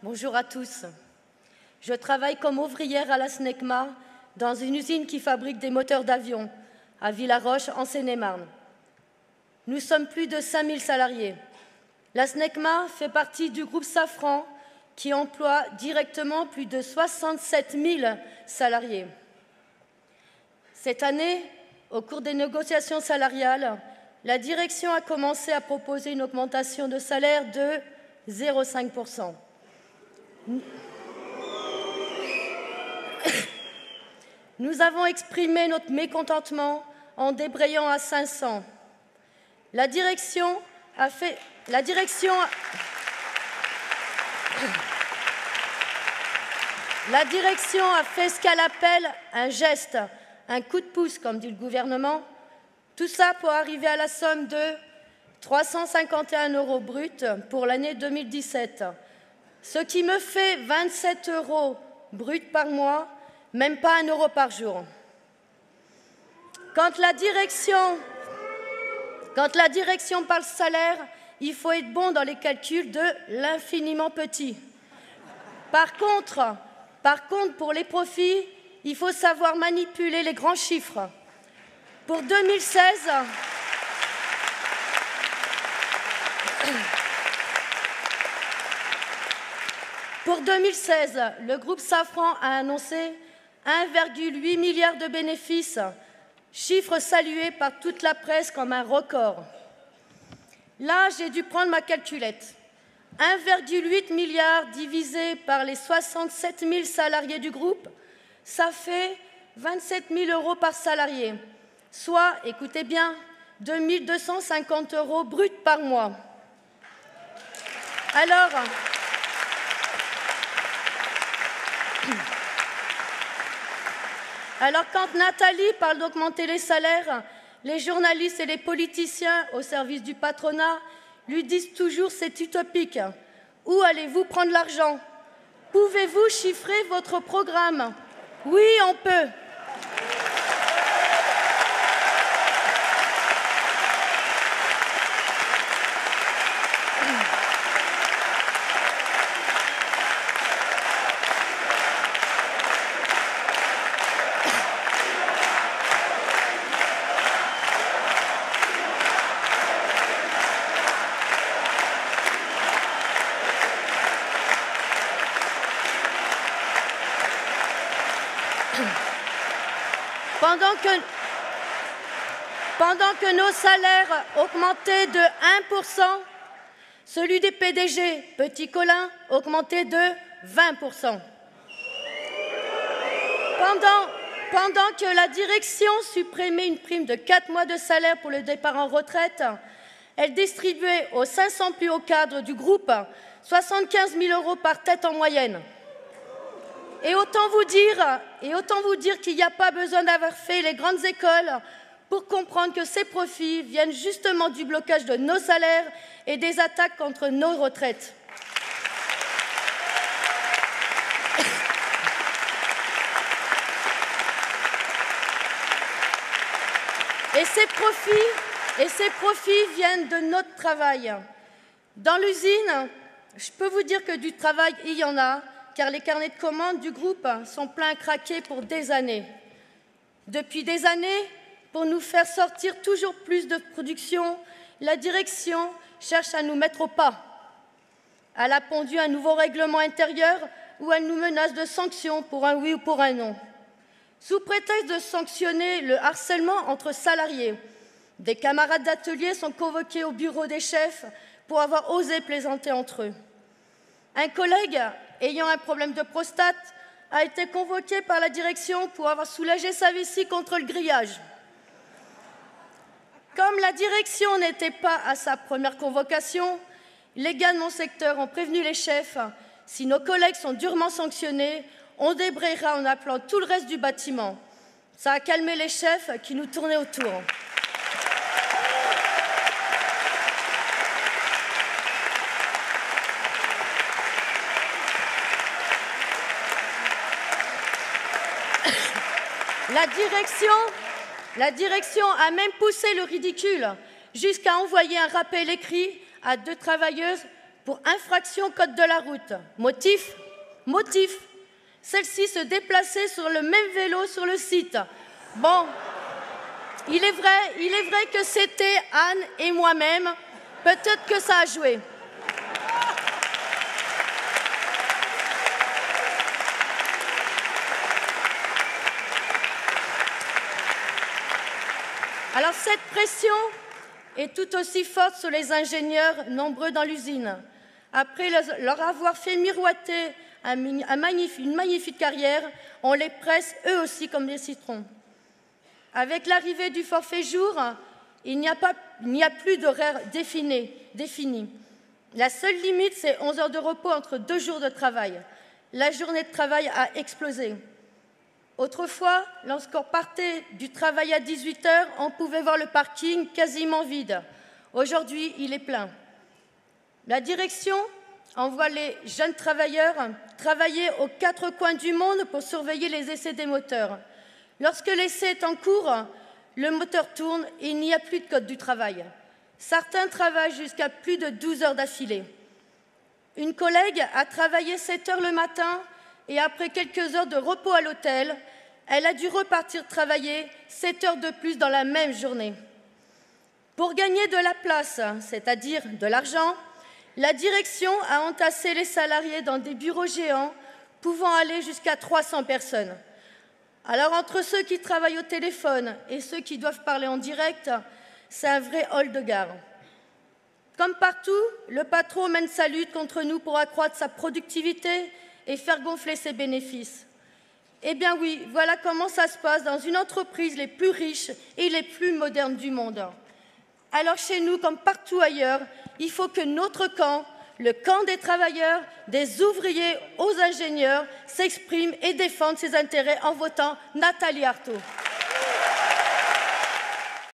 Bonjour à tous. Je travaille comme ouvrière à la SNECMA dans une usine qui fabrique des moteurs d'avion à Villaroche, en Seine-et-Marne. Nous sommes plus de 5000 salariés. La SNECMA fait partie du groupe Safran qui emploie directement plus de 67 000 salariés. Cette année, au cours des négociations salariales, la direction a commencé à proposer une augmentation de salaire de 0,5 %. Nous avons exprimé notre mécontentement en débrayant à 500. La direction a fait ce qu'elle appelle un geste, un coup de pouce, comme dit le gouvernement. Tout ça pour arriver à la somme de 351 € brut pour l'année 2017, ce qui me fait 27 € brut par mois, même pas 1 € par jour. Quand la direction parle salaire, il faut être bon dans les calculs de l'infiniment petit. Par contre, pour les profits, il faut savoir manipuler les grands chiffres. Pour 2016, le groupe Safran a annoncé 1,8 milliard de bénéfices, chiffre salué par toute la presse comme un record. Là, j'ai dû prendre ma calculette. 1,8 milliard divisé par les 67 000 salariés du groupe, ça fait 27 000 € par salarié, soit, écoutez bien, 2 250 € bruts par mois. Alors, quand Nathalie parle d'augmenter les salaires, les journalistes et les politiciens au service du patronat lui disent toujours « c'est utopique ». Où allez-vous prendre l'argent? Pouvez-vous chiffrer votre programme? Oui, on peut. Pendant que nos salaires augmentaient de 1 %, celui des PDG, Petit Colin, augmentait de 20 %. Pendant que la direction supprimait une prime de 4 mois de salaire pour le départ en retraite, elle distribuait aux 500 plus hauts cadres du groupe 75 000 € par tête en moyenne. Et autant vous dire qu'il n'y a pas besoin d'avoir fait les grandes écoles pour comprendre que ces profits viennent justement du blocage de nos salaires et des attaques contre nos retraites. Et ces profits viennent de notre travail. Dans l'usine, je peux vous dire que du travail, il y en a, car les carnets de commandes du groupe sont pleins à craquer pour des années. Depuis des années, pour nous faire sortir toujours plus de production, la direction cherche à nous mettre au pas. Elle a pondu un nouveau règlement intérieur où elle nous menace de sanctions pour un oui ou pour un non. Sous prétexte de sanctionner le harcèlement entre salariés, des camarades d'atelier sont convoqués au bureau des chefs pour avoir osé plaisanter entre eux. Un collègue ayant un problème de prostate a été convoqué par la direction pour avoir soulagé sa vessie contre le grillage. Comme la direction n'était pas à sa première convocation, les gars de mon secteur ont prévenu les chefs. Si nos collègues sont durement sanctionnés, on débrayera en appelant tout le reste du bâtiment. Ça a calmé les chefs qui nous tournaient autour. La direction a même poussé le ridicule jusqu'à envoyer un rappel écrit à 2 travailleuses pour infraction au code de la route. Motif? Celle-ci se déplaçait sur le même vélo sur le site. Bon, il est vrai que c'était Anne et moi-même. Peut-être que ça a joué. Alors cette pression est tout aussi forte sur les ingénieurs nombreux dans l'usine. Après leur avoir fait miroiter une magnifique carrière, on les presse eux aussi comme des citrons. Avec l'arrivée du forfait jour, il n'y a plus d'horaire défini. La seule limite, c'est 11 heures de repos entre 2 jours de travail. La journée de travail a explosé. Autrefois, lorsqu'on partait du travail à 18 heures, on pouvait voir le parking quasiment vide. Aujourd'hui, il est plein. La direction envoie les jeunes travailleurs travailler aux 4 coins du monde pour surveiller les essais des moteurs. Lorsque l'essai est en cours, le moteur tourne et il n'y a plus de code du travail. Certains travaillent jusqu'à plus de 12 heures d'affilée. Une collègue a travaillé 7 heures le matin et après quelques heures de repos à l'hôtel, elle a dû repartir travailler 7 heures de plus dans la même journée. Pour gagner de la place, c'est-à-dire de l'argent, la direction a entassé les salariés dans des bureaux géants pouvant aller jusqu'à 300 personnes. Alors entre ceux qui travaillent au téléphone et ceux qui doivent parler en direct, c'est un vrai hall de gare. Comme partout, le patron mène sa lutte contre nous pour accroître sa productivité et faire gonfler ses bénéfices. Eh bien oui, voilà comment ça se passe dans une entreprise les plus riches et les plus modernes du monde. Alors chez nous, comme partout ailleurs, il faut que notre camp, le camp des travailleurs, des ouvriers aux ingénieurs, s'exprime et défende ses intérêts en votant Nathalie Arthaud.